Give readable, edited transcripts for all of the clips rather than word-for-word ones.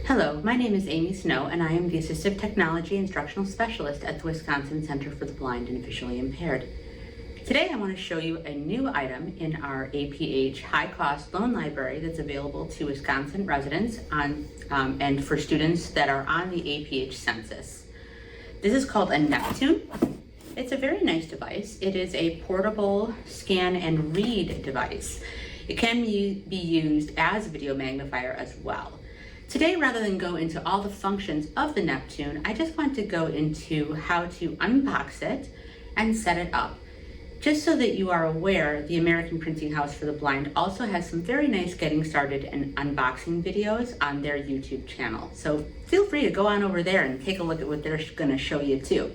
Hello, my name is Amy Snow, and I am the Assistive Technology Instructional Specialist at the Wisconsin Center for the Blind and Visually Impaired. Today I want to show you a new item in our APH high-cost loan library that's available to Wisconsin residents and for students that are on the APH census. This is called a Neptune. It's a very nice device. It is a portable scan and read device. It can be used as a video magnifier as well. Today, rather than go into all the functions of the Neptune, I just want to go into how to unbox it and set it up. Just so that you are aware, the American Printing House for the Blind also has some very nice getting started and unboxing videos on their YouTube channel. So feel free to go on over there and take a look at what they're going to show you too.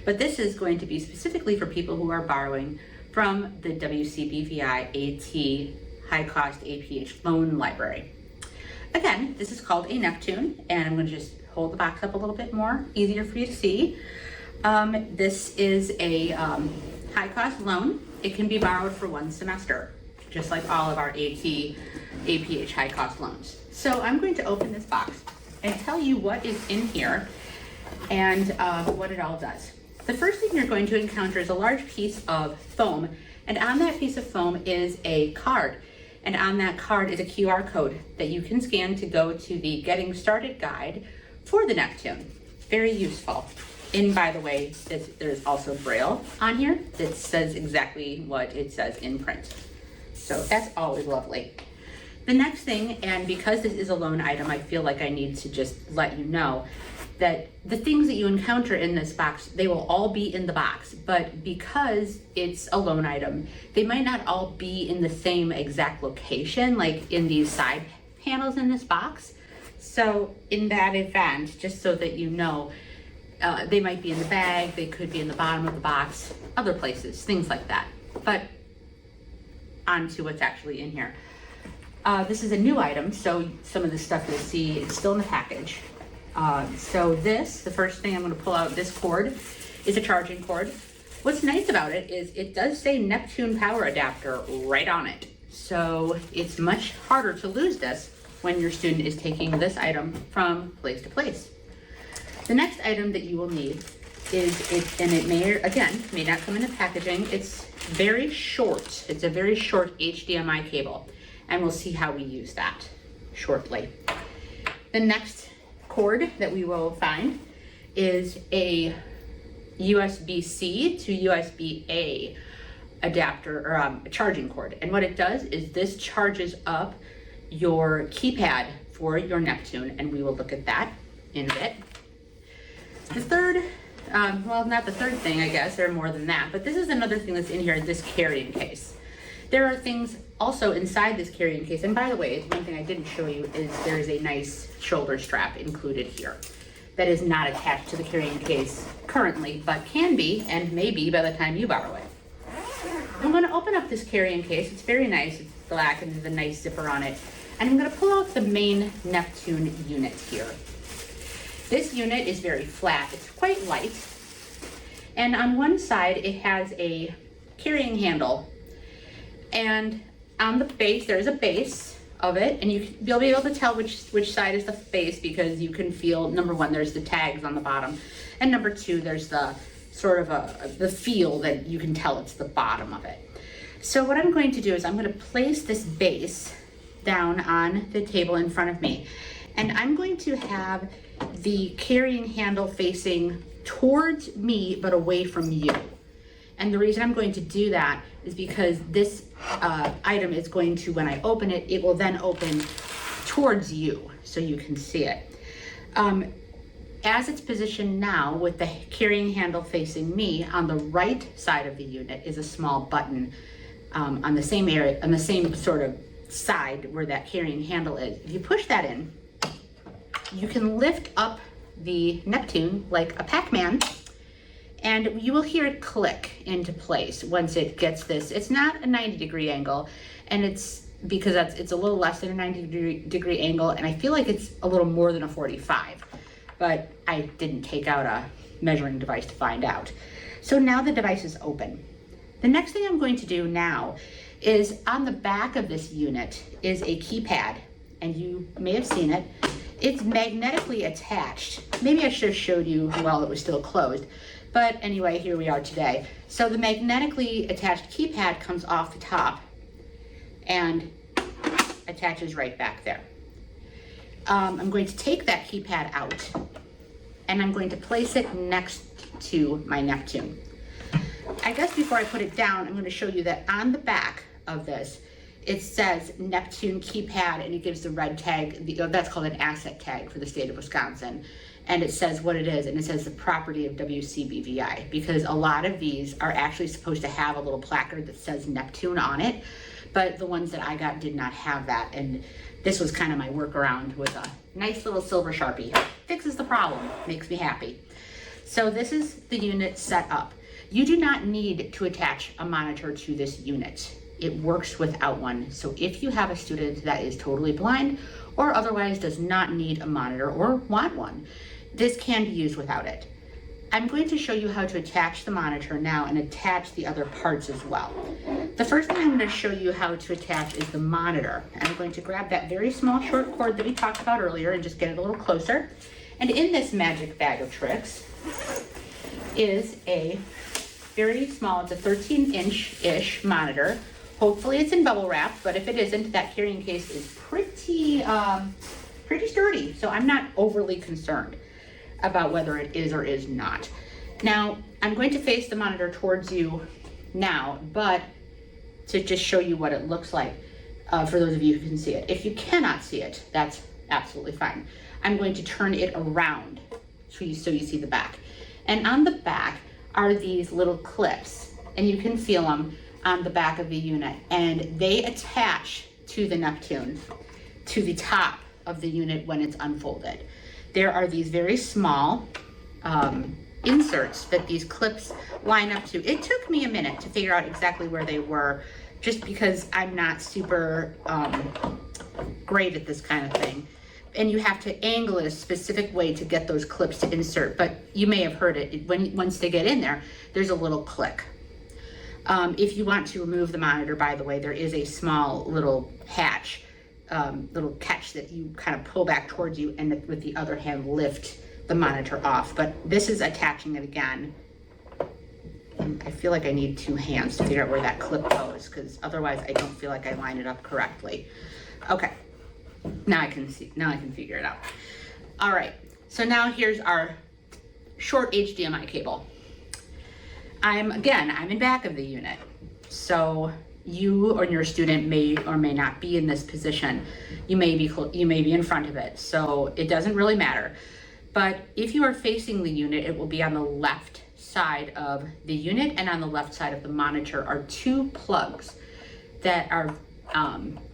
But this is going to be specifically for people who are borrowing from the WCBVI AT High Cost APH Loan Library. Again, this is called a Neptune, and I'm going to just hold the box up a little bit more, easier for you to see. This is a high-cost loan. It can be borrowed for one semester, just like all of our APH high-cost loans. So I'm going to open this box and tell you what is in here and what it all does. The first thing you're going to encounter is a large piece of foam, and on that piece of foam is a card. And on that card is a QR code that you can scan to go to the Getting Started guide for the Neptune. Very useful. And by the way, there's also Braille on here that says exactly what it says in print. So that's always lovely. The next thing, and because this is a loan item, I feel like I need to just let you know that the things that you encounter in this box, they will all be in the box, but because it's a loan item, they might not all be in the same exact location, like in these side panels in this box. So in that event, just so that you know, they might be in the bag, they could be in the bottom of the box, other places, things like that. But on to what's actually in here. This is a new item, so some of the stuff you'll see is still in the package. The first thing I'm going to pull out, this cord is a charging cord. What's nice about it is it does say Neptune power adapter right on it. So it's much harder to lose this when your student is taking this item from place to place. The next item that you will need is it may not come in the packaging. It's very short. It's a very short HDMI cable, and we'll see how we use that shortly. The next cord that we will find is a USB-C to USB-A adapter or charging cord. And what it does is this charges up your keypad for your Neptune, and we will look at that in a bit. The third, well, not the third thing, I guess, there are more than that, but this is another thing that's in here, this carrying case. There are things also inside this carrying case, and by the way, one thing I didn't show you is there is a nice shoulder strap included here that is not attached to the carrying case currently, but can be and may be by the time you borrow it. I'm going to open up this carrying case. It's very nice. It's black and there's a nice zipper on it. And I'm going to pull out the main Neptune unit here. This unit is very flat. It's quite light. And on one side, it has a carrying handle. And on the base, there's a base of it, and you'll be able to tell which side is the base because you can feel, number one, there's the tags on the bottom, and number two, there's the sort of the feel that you can tell it's the bottom of it. So what I'm going to do is I'm going to place this base down on the table in front of me, and I'm going to have the carrying handle facing towards me but away from you. And the reason I'm going to do that is because this item is going to, when I open it, it will then open towards you so you can see it. As it's positioned now with the carrying handle facing me, on the right side of the unit is a small button on the same area, on the same sort of side where that carrying handle is. If you push that in, you can lift up the Neptune like a Pac-Man, and you will hear it click into place once it gets this. It's not a 90-degree angle, and it's because it's a little less than a 90-degree angle, and I feel like it's a little more than a 45, but I didn't take out a measuring device to find out. So now the device is open. The next thing I'm going to do now is on the back of this unit is a keypad, and you may have seen it. it's magnetically attached. Maybe I should have showed you while it was still closed. But anyway, here we are today. So the magnetically attached keypad comes off the top and attaches right back there. I'm going to take that keypad out and I'm going to place it next to my Neptune. I guess before I put it down, I'm going to show you that on the back of this, it says Neptune keypad, and it gives the red tag. That's called an asset tag for the state of Wisconsin. And it says what it is, and it says the property of WCBVI, because a lot of these are actually supposed to have a little placard that says Neptune on it, but the ones that I got did not have that, and this was kind of my workaround with a nice little silver Sharpie. Fixes the problem, makes me happy. So this is the unit set up. You do not need to attach a monitor to this unit. It works without one. So if you have a student that is totally blind or otherwise does not need a monitor or want one, this can be used without it. I'm going to show you how to attach the monitor now and attach the other parts as well. The first thing I'm going to show you how to attach is the monitor. I'm going to grab that very small short cord that we talked about earlier and just get it a little closer. And in this magic bag of tricks is a very small, it's a 13-inch-ish monitor. Hopefully it's in bubble wrap, but if it isn't, that carrying case is pretty sturdy. So I'm not overly concerned about whether it is or is not. Now, I'm going to face the monitor towards you now, but to just show you what it looks like for those of you who can see it. If you cannot see it, that's absolutely fine. I'm going to turn it around so you see the back. And on the back are these little clips, and you can feel them on the back of the unit, and they attach to the Neptune, to the top of the unit when it's unfolded. There are these very small inserts that these clips line up to. It took me a minute to figure out exactly where they were, just because I'm not super great at this kind of thing. And you have to angle it a specific way to get those clips to insert. But you may have heard it, once they get in there, there's a little click. If you want to remove the monitor, by the way, there is a small little hatch, little catch that you kind of pull back towards you, and with the other hand lift the monitor off. But this is attaching it again. And I feel like I need two hands to figure out where that clip goes, because otherwise I don't feel like I line it up correctly. Okay, now I can figure it out. All right, so now here's our short HDMI cable. I'm in back of the unit, so you or your student may or may not be in this position. You may be in front of it, so it doesn't really matter. But if you are facing the unit, it will be on the left side of the unit, and on the left side of the monitor are two plugs that are,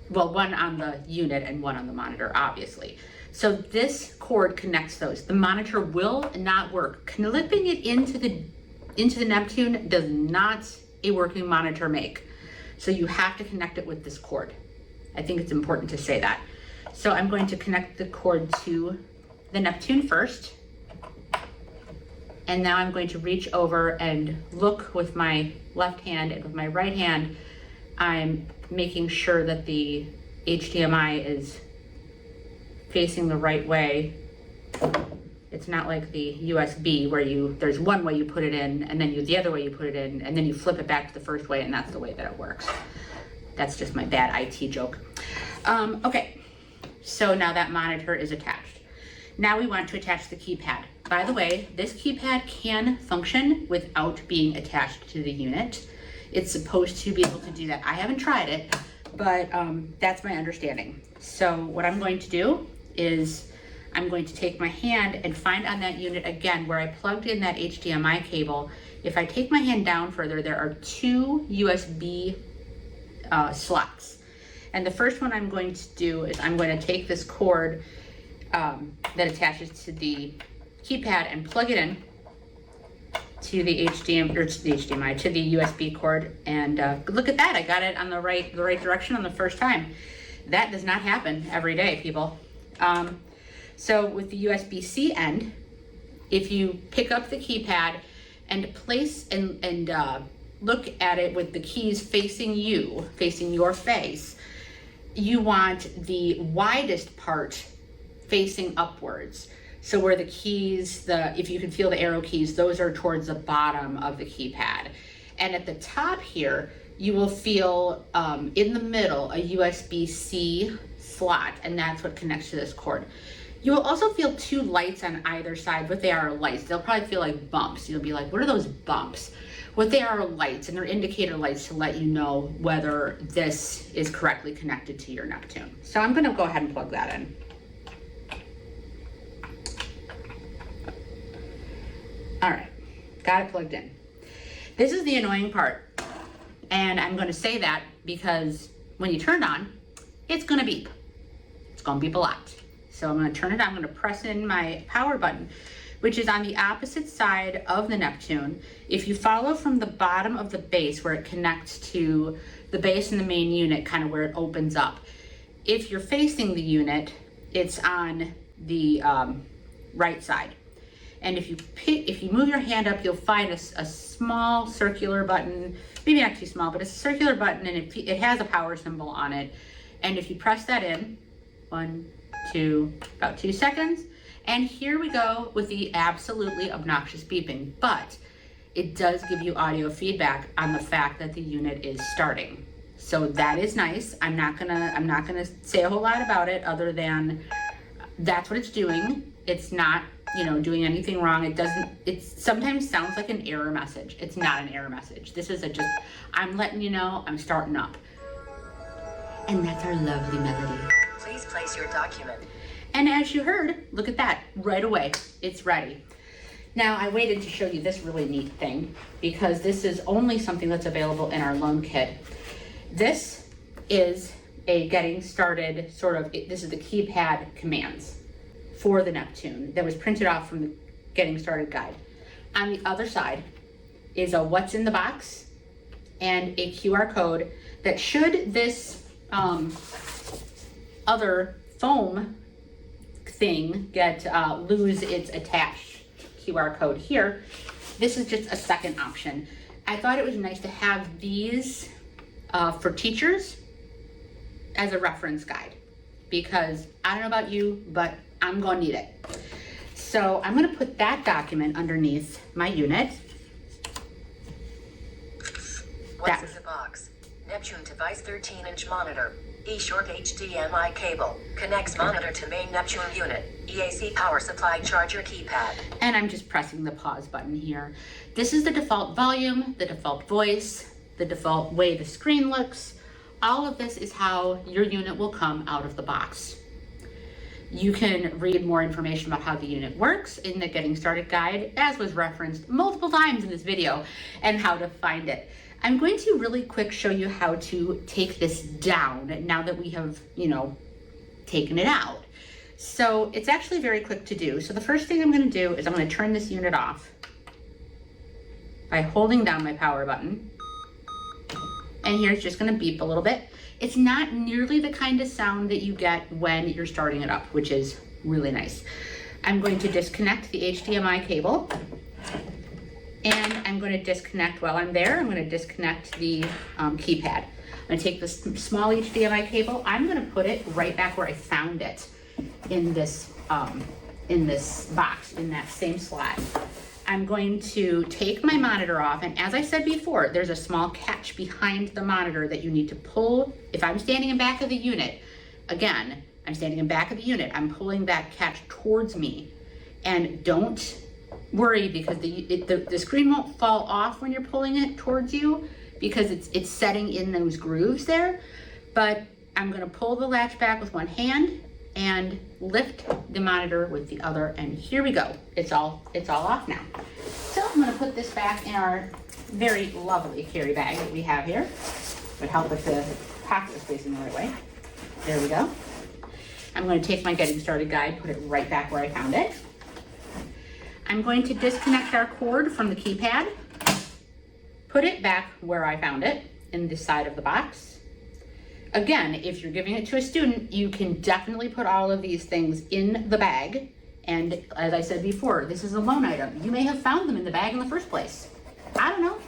one on the unit and one on the monitor, obviously. So this cord connects those. The monitor will not work. Clipping it into the Neptune does not a working monitor make. So you have to connect it with this cord. I think it's important to say that. So I'm going to connect the cord to the Neptune first. And now I'm going to reach over and look with my left hand, and with my right hand, I'm making sure that the HDMI is facing the right way. It's not like the USB where there's one way you put it in, and then the other way you put it in, and then you flip it back to the first way, and that's the way that it works. That's just my bad IT joke. Okay, so now that monitor is attached. Now we want to attach the keypad. By the way, this keypad can function without being attached to the unit. It's supposed to be able to do that. I haven't tried it, but that's my understanding. So what I'm going to do is I'm going to take my hand and find on that unit again where I plugged in that HDMI cable. If I take my hand down further, there are two USB slots. And the first one I'm going to do is I'm going to take this cord that attaches to the keypad and plug it in to the HDMI, to the USB cord. And look at that, I got it on the right direction on the first time. That does not happen every day, people. So with the USB-C end, if you pick up the keypad and place and look at it with the keys facing you, facing your face, you want the widest part facing upwards. So where the keys, if you can feel the arrow keys, those are towards the bottom of the keypad. And at the top here, you will feel in the middle a USB-C slot, and that's what connects to this cord. You will also feel two lights on either side. What they are lights. They'll probably feel like bumps. You'll be like, what are those bumps? What they are lights, and they're indicator lights to let you know whether this is correctly connected to your Neptune. So I'm gonna go ahead and plug that in. All right, got it plugged in. This is the annoying part. And I'm gonna say that because when you turn it on, it's gonna beep. It's gonna beep a lot. So I'm gonna turn it on, I'm gonna press in my power button, which is on the opposite side of the Neptune. If you follow from the bottom of the base where it connects to the base and the main unit, kind of where it opens up. If you're facing the unit, it's on the right side. And if you move your hand up, you'll find a small circular button, maybe not too small, but it's a circular button, and it has a power symbol on it. And if you press that in, about 2 seconds, and here we go with the absolutely obnoxious beeping. But it does give you audio feedback on the fact that the unit is starting. So that is nice. I'm not gonna say a whole lot about it other than that's what it's doing. It's not, doing anything wrong. It sometimes sounds like an error message. It's not an error message. This is I'm letting you know I'm starting up. And that's our lovely melody. Please place your document. And as you heard, look at that, right away, it's ready. Now I waited to show you this really neat thing because this is only something that's available in our loan kit. This is a getting started this is the keypad commands for the Neptune that was printed off from the getting started guide. On the other side is a what's in the box and a QR code that should this other foam thing lose its attached QR code here, this is just a second option. I thought it was nice to have these for teachers as a reference guide because I don't know about you, but I'm gonna need it. So I'm gonna put that document underneath my unit. What's in the box? Neptune device 13-inch monitor. E-short HDMI cable. Connects monitor to main Neptune unit. EAC power supply charger keypad. And I'm just pressing the pause button here. This is the default volume, the default voice, the default way the screen looks. All of this is how your unit will come out of the box. You can read more information about how the unit works in the Getting Started guide, as was referenced multiple times in this video, and how to find it. I'm going to really quick show you how to take this down now that we have, taken it out. So it's actually very quick to do. So the first thing I'm going to do is I'm going to turn this unit off by holding down my power button. And here it's just going to beep a little bit. It's not nearly the kind of sound that you get when you're starting it up, which is really nice. I'm going to disconnect the HDMI cable. And I'm going to disconnect, while I'm there, I'm going to disconnect the keypad. I'm going to take this small HDMI cable. I'm going to put it right back where I found it in this box, in that same slot. I'm going to take my monitor off, and as I said before, there's a small catch behind the monitor that you need to pull. If I'm standing in back of the unit, again, I'm standing in back of the unit, I'm pulling that catch towards me. And don't worry because the screen won't fall off when you're pulling it towards you because it's setting in those grooves there. But I'm gonna pull the latch back with one hand and lift the monitor with the other, and here we go. It's all off now. So I'm gonna put this back in our very lovely carry bag that we have here. Would help with the pocket space in the right way. There we go. I'm going to take my Getting Started guide, put it right back where I found it. I'm going to disconnect our cord from the keypad, put it back where I found it in the side of the box. Again, if you're giving it to a student, you can definitely put all of these things in the bag. And as I said before, this is a loan item. You may have found them in the bag in the first place. I don't know.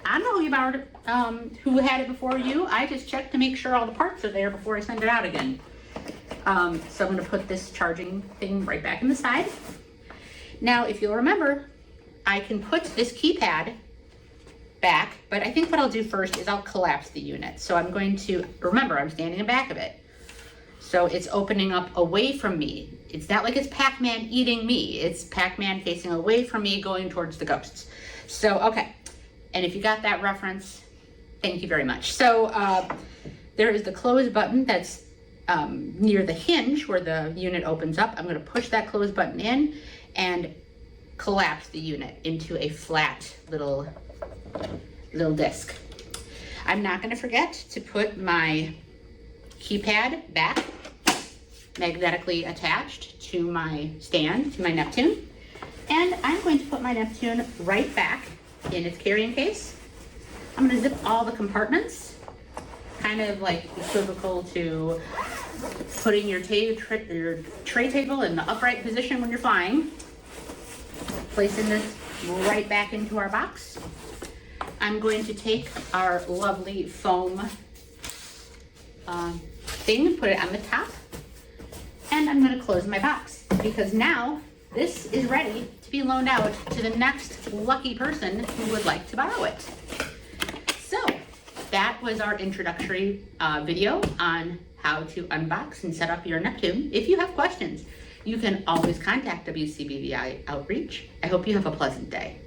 I don't know who you borrowed it, who had it before you. I just checked to make sure all the parts are there before I send it out again. So I'm going to put this charging thing right back in the side. Now, if you'll remember, I can put this keypad back, but I think what I'll do first is I'll collapse the unit. So I'm going to, remember, I'm standing in back of it. So it's opening up away from me. It's not like it's Pac-Man eating me. It's Pac-Man facing away from me, going towards the ghosts. So, okay. And if you got that reference, thank you very much. So there is the close button that's near the hinge where the unit opens up. I'm going to push that close button in and collapse the unit into a flat little disc. I'm not going to forget to put my keypad back, magnetically attached to my stand, to my Neptune. And I'm going to put my Neptune right back in its carrying case. I'm going to zip all the compartments, kind of like equivocal to putting your tray table in the upright position when you're flying. Placing this right back into our box. I'm going to take our lovely foam thing and put it on the top. And I'm going to close my box because now this is ready to be loaned out to the next lucky person who would like to borrow it. So that was our introductory video on how to unbox and set up your Neptune. If you have questions, you can always contact WCBVI Outreach. I hope you have a pleasant day.